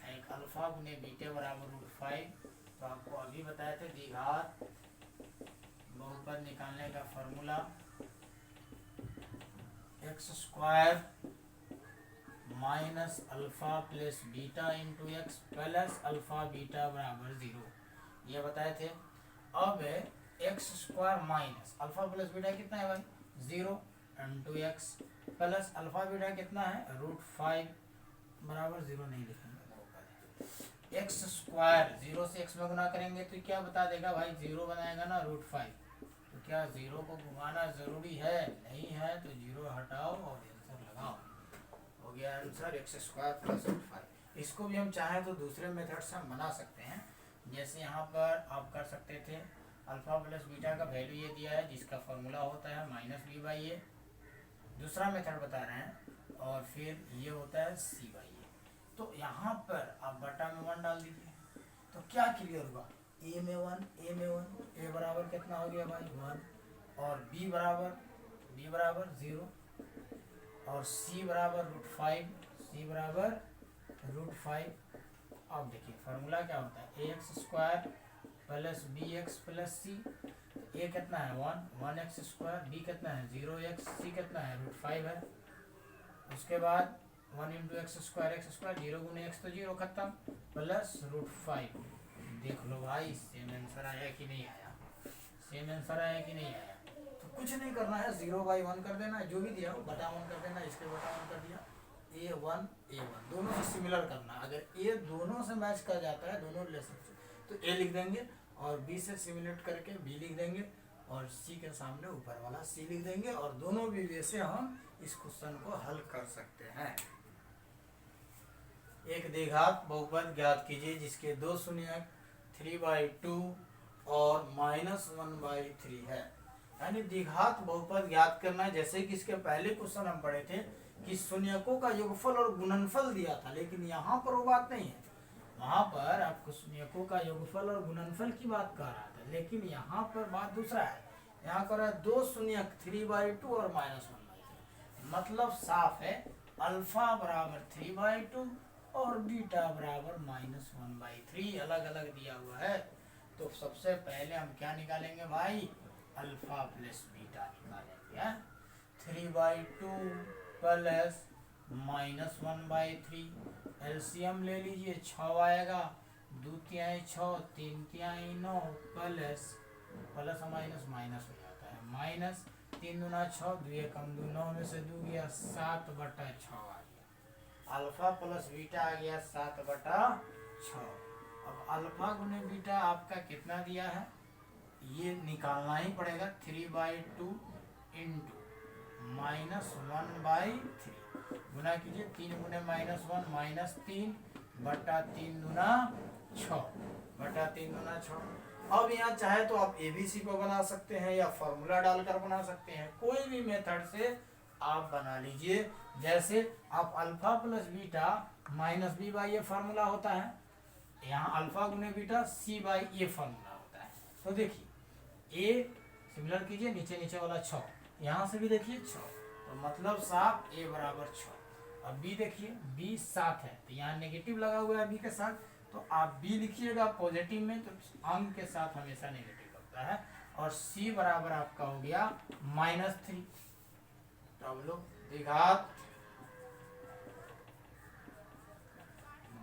एक अल्फा गुने बीटा बराबर √5। तो आपको अभी बताए थे द्विघात बहुपद निकालने का formula x² minus alpha plus beta into x plus alpha beta बराबर 0, ये बताए थे। अब x² minus alpha plus beta कितना है भाई, 0 into x plus alpha beta कितना है, √5 बराबर 0 नहीं लिखेंगे, x² 0 से x में गुना करेंगे तो क्या बता देगा भाई, 0 बनाएगा ना √5। तो क्या 0 को घुमाना जरूरी है, नहीं है तो 0 हटाओ और आंसर लगाओ। हो गया आंसर x² प्लस √5। इसको भी हम चाहें तो दूसरे मेथड से हम बना सकते हैं। जैसे यहाँ पर आप कर सकते थे, अल्फा प्लस बीटा का वैल्यू ये दिया है जिसका फॉर्मूला होता है -b/a, दूसरा मेथड बता रहे हैं, और फिर ये होता है c/a। तो यहाँ पर आप बटा में 1 डाल दीजिए तो क्या क्लियर हुआ, a में 1, a बराबर कितना हो गया भाई 1, और b बराबर 0, और c बराबर √5। अब देखिए फार्मूला क्या होता है, ax² plus bx plus c। a कितना है 1x², b कितना है 0x, c कितना है √5 है। उसके बाद 1 इंटू x², 0 गुने x तो 0 खत्म, प्लस √5। देख लो भाई सेम आंसर आया कि नहीं आया, सेम आंसर आया कि नहीं आया। तो कुछ नहीं करना है, 0/1 कर देना है, जो भी दिया बटा 1 कर देना, इसके बटा 1 कर दिया, a1 दोनों से सिमिलर करना। अगर a दोनों से मैच कर जाता है, दोनों रिलेशन से, तो a लिख देंगे, और b से सिमुलेट करके b लिख देंगे, और c के सामने ऊपर वाला c लिख देंगे, और दोनों भी वे से हम इस क्वेश्चन को हल कर सकते हैं। एक द्विघात बहुपद ज्ञात कीजिए जिसके दो शून्यक 3/2 और -1/3 है। यानी द्विघात बहुपद ज्ञात करना है। जैसे कि इसके पहले क्वेश्चन हम पढ़े थे कि शून्यकों का योगफल और गुणनफल दिया था, लेकिन यहाँ पर वो बात नहीं है। वहां पर आपको शून्यकों का योगफल और गुणनफल की बात कर रहा था, लेकिन यहाँ पर बात दूसरा है। यहाँ कर रहा है दो शून्यक 3/2 और -1/3, मतलब साफ है अल्फा बराबर 3/2 और बीटा बराबर -1/3 अलग अलग दिया हुआ है। तो सबसे पहले हम क्या निकालेंगे भाई, अल्फा प्लस बीटा निकालेंगे। 3/2 प्लस -1/3, एलसीएम ले लीजिए, 6 आएगा, 2 तिहाई 6, 3 तिहाई 9, प्लस माइनस हो जाता है, -3 दूना 6, 2 कम 2, 9 में से 2 गया, 7/6 आ गया। अल्फा प्लस बीटा आ गया 7/6। अब अल्फा गुने बीटा आपका कितना दिया है, ये निकालना ही पड़ेगा। 3/2 इंटू -1/3 गुना कीजिए, 3 गुने -1 -3 बटा 3 दूना 6 बटा 3 गुना 6। अब यहाँ चाहे तो आप एबीसी को बना सकते हैं या फॉर्मूला डालकर बना सकते हैं, कोई भी मेथड से आप बना लीजिए। जैसे आप alpha plus beta minus B by A formula होता है, यहाँ अल्फा गुने beta C by A formula होता है। तो देखिए ए सिमिलर कीजिए, नीचे नीचे वाला 6, यहाँ से भी देखिए 6, तो मतलब साफ ए बराबर 6। अब बी देखिए, बी 7 है तो यहाँ नेगेटिव लगा हुआ है बी के साथ, तो आप बी लिखिएगा पॉजिटिव में, तो अंक के साथ हमेशा नेगेटिव लगता है। और सी बराबर आपका हो गया -3। तो हम लोग द्विघात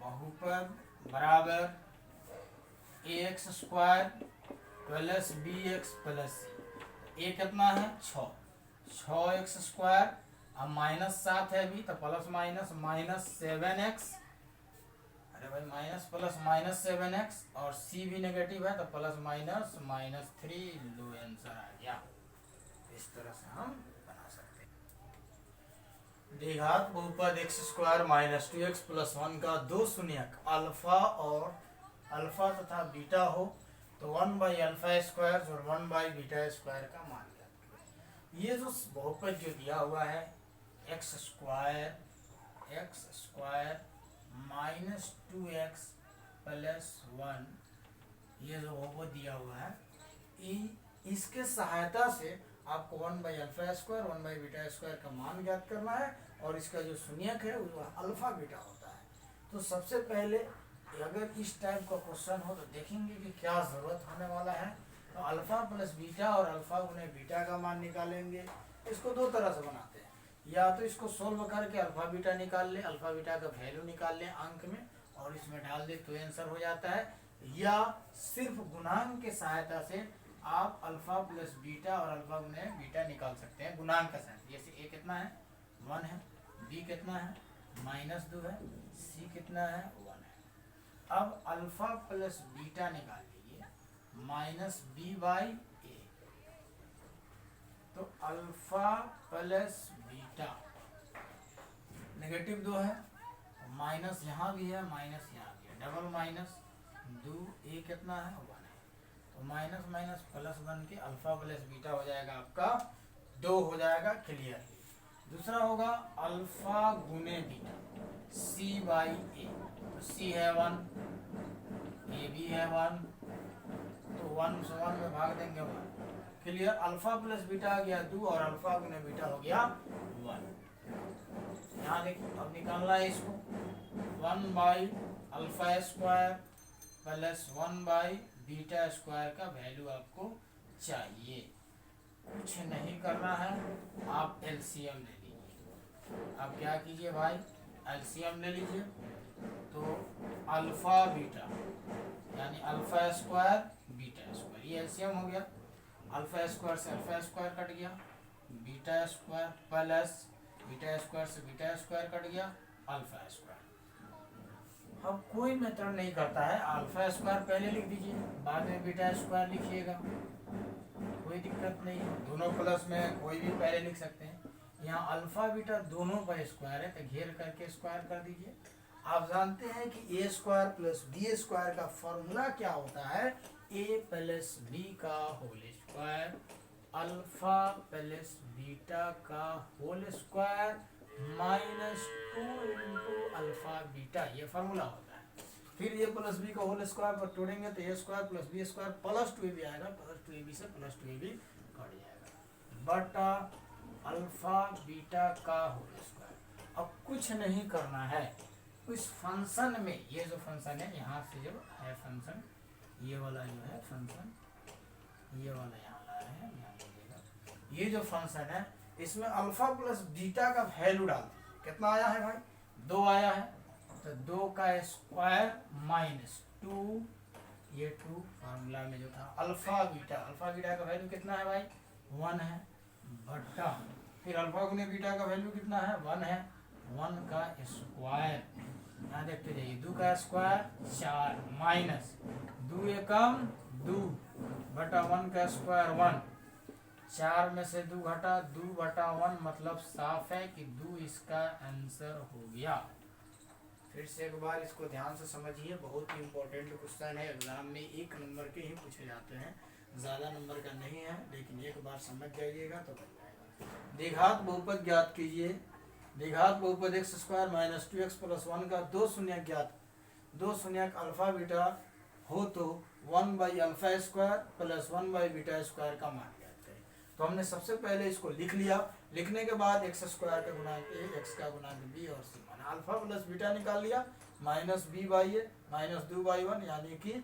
बहुपद बराबर ax square plus bx plus C. A कितना है 6, 6x स्क्वायर, अब -7 है भी तो प्लस माइनस -7x, अरे भाई माइनस प्लस -7x, और सी भी नेगेटिव है तो प्लस माइनस -3। लो आंसर आ गया। इस तरह से हम बना सकते हैं। द्विघात बहुपद x square minus 2x plus 1 का दो शून्यक अल्फा और अल्फा तथा बीटा हो तो 1 बाई अल्फा स्क्वायर और 1 बाई बीटा स्क्वायर का मान लिया। ये जो बहुपद जो दिया हुआ है x square minus 2x plus 1, ये जो बहुपद दिया हुआ है, इसके सहायता से आपको 1 by alpha square 1 by beta square का मान ज्ञात करना है, और इसका जो शून्यक है वो अल्फा बीटा होता है। तो सबसे पहले अगर इस टाइप का क्वेश्चन हो तो देखेंगे कि क्या जरूरत होने वाला है। तो अल्फा प्लस बीटा और अल्फा गुने बीटा का मान निकालेंगे। इसको दो तरह से बनाते हैं, या तो इसको सोल्व करके अल्फा बीटा निकाल ले, अल्फा बीटा का वैल्यू निकाल ले अंक में और इसमें डाल दे तो आंसर हो जाता है, या सिर्फ गुणांक के सहायता से आप अल्फा प्लस बीटा और अल्फा गुने बीटा निकाल सकते हैं गुणांक का साइन। जैसे ए कितना है 1 है, बी कितना है -2 है, सी कितना है 1 है। अब अल्फा प्लस बीटा निकाल लीजिए -b बाई ए, तो अल्फा प्लस बीटा नेगेटिव 2 है, माइनस यहाँ भी है माइनस यहाँ भी है, डबल माइनस 2, ए कितना है 1 है, तो माइनस माइनस प्लस 1 के अल्फा प्लस बीटा हो जाएगा आपका 2 हो जाएगा क्लियर। दूसरा होगा अल्फा गुने बीटा सी बाई ए, तो सी है 1, ए भी है 1, तो 1 से 1 में भाग देंगे 1 क्लियर। अल्फा प्लस बीटा आ गया 2 और अल्फा गुने बीटा हो गया 1। यहाँ देखिए अब निकालना है इसको, 1 by alpha square plus 1 by beta square का वैल्यू आपको चाहिए। कुछ नहीं करना है, आप एलसीएम ले लीजिए। आप क्या कीजिए भाई, एलसीएम ले लीजिए, तो अल्फा बीटा यानी अल्फा स्क्वायर बीटा स्क्वायर, ये एलसीएम हो गया। अल्फा स्क्वायर से अल्फा स्क्वायर कट गया, beta square plus beta square से बीटा स्क्वायर कट गया, अल्फा स्क्वायर। अब कोई मेथड नहीं करता है, अल्फा स्क्वायर पहले लिख दीजिए बाद में बीटा स्क्वायर लिखिएगा, कोई दिक्कत नहीं, दोनों प्लस में कोई भी पहले लिख सकते हैं। यहाँ अल्फा बीटा दोनों पर स्क्वायर है तो घेर करके स्क्वायर कर दीजिए। आप जानते हैं कि A square plus B square का फॉर्मूला क्या होता है, ए प्लस बी का whole square alpha plus beta का whole square -2 into alpha beta, ये फॉर्मूला होता है। फिर ए प्लस बी का होल स्क्वायर पर तोड़ेंगे तो A square plus B square plus 2ab आएगा, प्लस 2ab से प्लस 2ab कट जाएगा बटा अल्फा बीटा का होल स्क्वायर। अब कुछ नहीं करना है, इस फंक्शन में ये जो फंक्शन है यहाँ से जो है फंक्शन, ये वाला जो है फंक्शन, ये वाला यहाँ लाया है, ध्यान दीजिएगा। ये जो फंक्शन है इसमें अल्फा प्लस बीटा का वैल्यू डाल दीजिए। कितना आया है भाई 2 आया है, तो 2 का स्क्वायर -2, ये 2 फार्मूला में जो था अल्फा बीटा का वैल्यू कितना है भाई 1 है, बटा फिर अल्फा गुने बीटा का वैल्यू कितना है 1 है, 1 का स्क्वायर, यहाँ देखते जाइए 2 का स्क्वायर 4 माइनस 2 एकम 2 बटा 1 का स्क्वायर 1, 4 में से 2 घटा 2 बटा 1, मतलब साफ है कि 2 इसका आंसर हो गया। फिर से एक बार इसको ध्यान से समझिए, बहुत ही इम्पोर्टेंट क्वेश्चन है, एग्जाम में 1 नंबर के ही पूछे जाते हैं, ज़्यादा नंबर का नहीं है, लेकिन एक बार समझ जाइएगा तो बन जाएगा। द्विघात बहुपद ज्ञात कीजिए। द्विघात बहुपद x square minus 2x plus 1 का दो शून्यक ज्ञात, दो शून्यक अल्फा बीटा हो तो 1 by alpha square plus 1 by beta square का मान ज्ञात करें। तो हमने सबसे पहले इसको लिख लिया, लिखने के बाद एक्स स्क्वायर का गुणांक ए, एक्स का गुणांक बी और सी, माना अल्फा प्लस बीटा निकाल लिया, minus B by A minus 2/1, यानी कि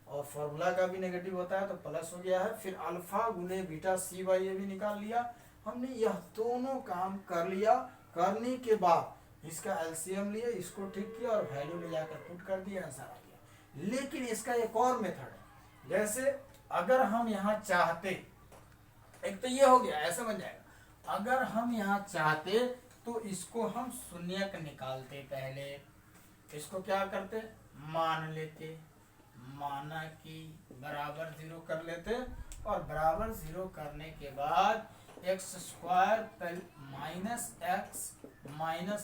और फॉर्मूला का भी नेगेटिव होता है तो प्लस हो गया है। फिर अल्फा गुने बीटा सी बाई ए भी निकाल लिया। हमने यह दोनों काम कर लिया। करने के बाद इसका एलसीएम लिए, इसको ठीक किया और वैल्यू ले जाकर पुट कर दिया, आंसर आ गया। लेकिन इसका एक और मेथड है, जैसे अगर हम यहाँ चाहते, एक तो ये हो गया, ऐसा बन जाएगा। अगर हम यहाँ चाहते तो इसको हम शून्यक निकालते, पहले इसको क्या करते, मान लेते, माना कि बराबर 0 कर लेते, और बराबर 0 करने के बाद x square minus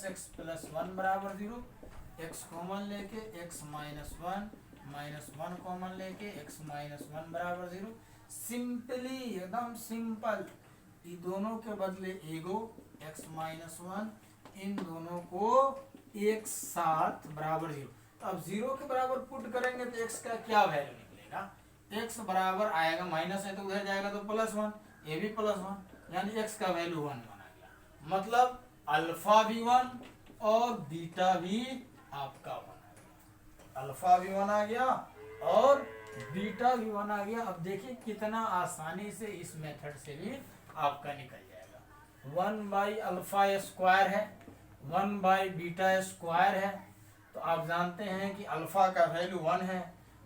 x plus 1 बराबर 0, एक्स कॉमन लेके एक्स माइनस 1 कॉमन लेके एक्स माइनस 1 बराबर 0। सिंपली एकदम सिंपल, इन दोनों के बदले एगो एक्स माइनस 1, इन दोनों को एक साथ बराबर 0। अब 0 के बराबर पुट करेंगे तो x का क्या वैल्यू निकलेगा, x बराबर आएगा, माइनस है तो उधर जाएगा तो प्लस 1, ये भी प्लस 1, यानी x का वैल्यू 1 बना गया। मतलब अल्फा भी 1 और बीटा भी आपका 1 आ गया, अल्फा भी 1 आ गया और बीटा भी 1 आ गया। अब देखिए कितना आसानी से इस मेथड से भी आपका निकल जाएगा। 1 बाई अल्फा स्क्वायर है, 1 बाई बीटा स्क्वायर है, तो आप जानते हैं कि अल्फा का वैल्यू 1 है,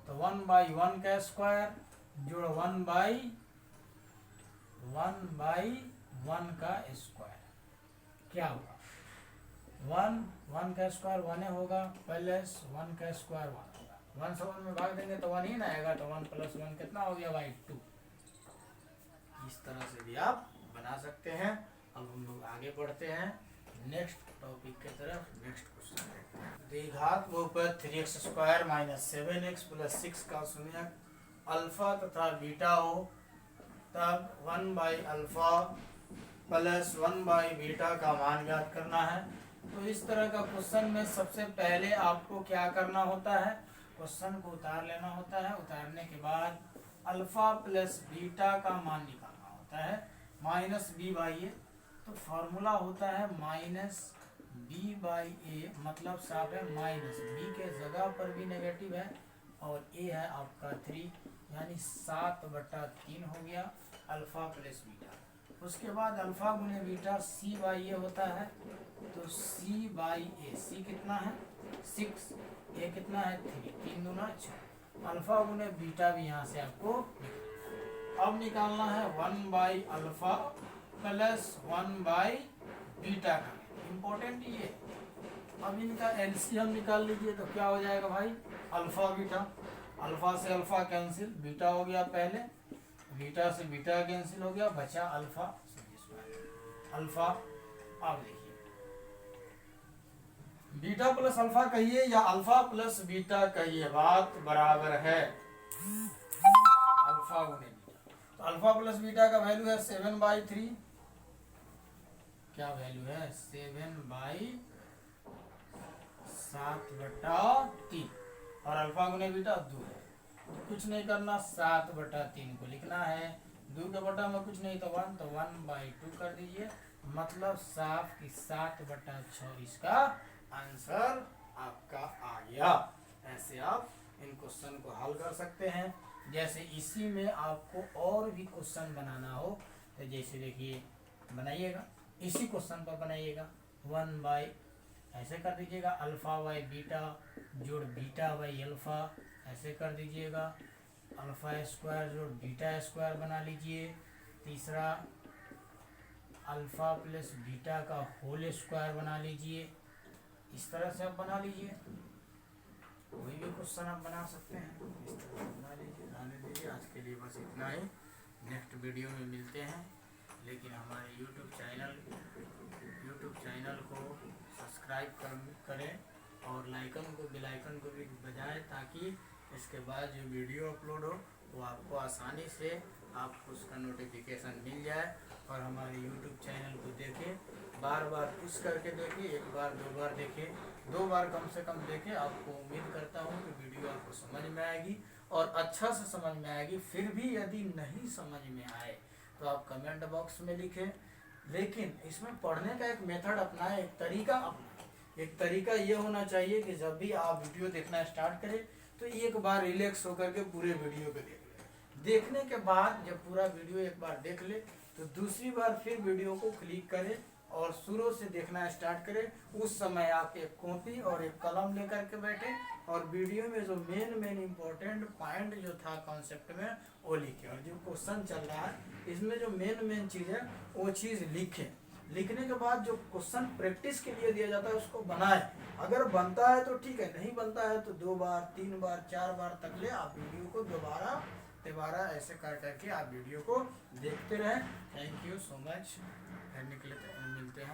तो 1 बाई 1 का स्क्वायर जोड़ 1 बाई 1 का स्क्वायर, क्या होगा, 1 का स्क्वायर 1 होगा, प्लस 1 का स्क्वायर 1 होगा, 1 से 1 में भाग देंगे तो 1 ही ना आएगा, तो 1 प्लस 1 कितना हो गया भाई 2। इस तरह से भी आप बना सकते हैं। अब हम लोग आगे बढ़ते हैं नेक्स्ट टॉपिक के तरफ। नेक्स्ट क्वेश्चन देखते हैं। द्विघात बहुपद 3x square minus 7x plus 6 का शून्यक अल्फा तथा बीटा हो, तब 1 by alpha plus 1 by beta का मान ज्ञात करना है। तो इस तरह का क्वेश्चन में सबसे पहले आपको क्या करना होता है, क्वेश्चन को उतार लेना होता है। उतारने के बाद अल्फा प्लस बीटा का मान निकालना होता है, माइनस बी बाई ए। तो फॉर्मूला होता है माइनस बी बाई ए, मतलब साफ है माइनस बी के जगह पर भी नेगेटिव है और ए है आपका 3, यानी 7/3 हो गया अल्फा प्लस बीटा। उसके बाद अल्फा गुने बीटा सी बाई ए होता है, तो सी बाई ए, सी कितना है 6, ए कितना है 3, 3 दूना 6, अल्फा गुने बीटा भी यहाँ से आपको अब निकालना है 1 by alpha plus 1 by beta का, इम्पोर्टेंट ये। अब इनका एलसीएम निकाल लीजिए तो क्या हो जाएगा भाई, अल्फा बीटा, अल्फा से अल्फा कैंसिल, बीटा हो गया पहले, बीटा से बीटा कैंसिल हो गया, बचा अल्फा, अल्फा। अब देखिए बीटा प्लस अल्फा कहिए या अल्फा प्लस बीटा कहिए, बात बराबर है, अल्फा गुने बीटा। तो अल्फा प्लस बीटा का वैल्यू है 7/3, क्या वैल्यू है 7/7/3, और अल्फा गुने बीटा 2 है, तो कुछ नहीं करना, 7/3 को लिखना है, 2 के बटा में कुछ नहीं तो 1, तो 1/2 कर दीजिए, मतलब साफ कि 7/6 इसका आंसर आपका आ गया। ऐसे आप इन क्वेश्चन को हल कर सकते हैं। जैसे इसी में आपको और भी क्वेश्चन बनाना हो तो जैसे देखिए बनाइएगा, इसी क्वेश्चन पर बनाइएगा, 1 बाई ऐसे कर दीजिएगा, अल्फा बाई बीटा जोड़ बीटा बाई अल्फा ऐसे कर दीजिएगा, अल्फा स्क्वायर जोड़ बीटा स्क्वायर बना लीजिए। तीसरा अल्फा प्लस बीटा का होल स्क्वायर बना लीजिए, इस तरह से आप बना लीजिए, कोई भी क्वेश्चन आप बना सकते हैं, इस तरह से बना लीजिए। आने दीजिए, आज के लिए बस इतना ही, नेक्स्ट वीडियो में मिलते हैं। लेकिन हमारे यूट्यूब चैनल को सब्सक्राइब करें और बेल आइकन को भी बजाएं, ताकि इसके बाद जो वीडियो अपलोड हो वो आपको आसानी से आपको उसका नोटिफिकेशन मिल जाए। और हमारे YouTube चैनल को देखें, बार बार पुश करके देखें, एक बार 2 बार देखें, 2 बार कम से कम देखें। आपको उम्मीद करता हूँ कि वीडियो आपको समझ में आएगी और अच्छा से समझ में आएगी। फिर भी यदि नहीं समझ में आए तो आप कमेंट बॉक्स में लिखें, लेकिन इसमें पढ़ने का एक मेथड अपनाएं, एक तरीका अपनाएं। एक तरीका ये होना चाहिए कि जब भी आप वीडियो देखना स्टार्ट करें तो एक बार रिलैक्स होकर के पूरे वीडियो को देख लें। देखने के बाद जब पूरा वीडियो एक बार देख ले तो दूसरी बार फिर वीडियो को क्लिक करें और शुरू से देखना स्टार्ट करें। उस समय आप एक कॉपी और एक कलम लेकर के बैठे और वीडियो में जो मेन इम्पोर्टेंट पॉइंट जो था कॉन्सेप्ट में वो लिखें, और जो क्वेश्चन चल रहा है इसमें जो मेन चीज़ है वो चीज़ लिखें। लिखने के बाद जो क्वेश्चन प्रैक्टिस के लिए दिया जाता है उसको बनाएं। अगर बनता है तो ठीक है, नहीं बनता है तो 2 बार 3 बार 4 बार तक ले आप वीडियो को दोबारा ऐसे करके आप वीडियो को देखते रहें। Thank you so much. मिलते हैं।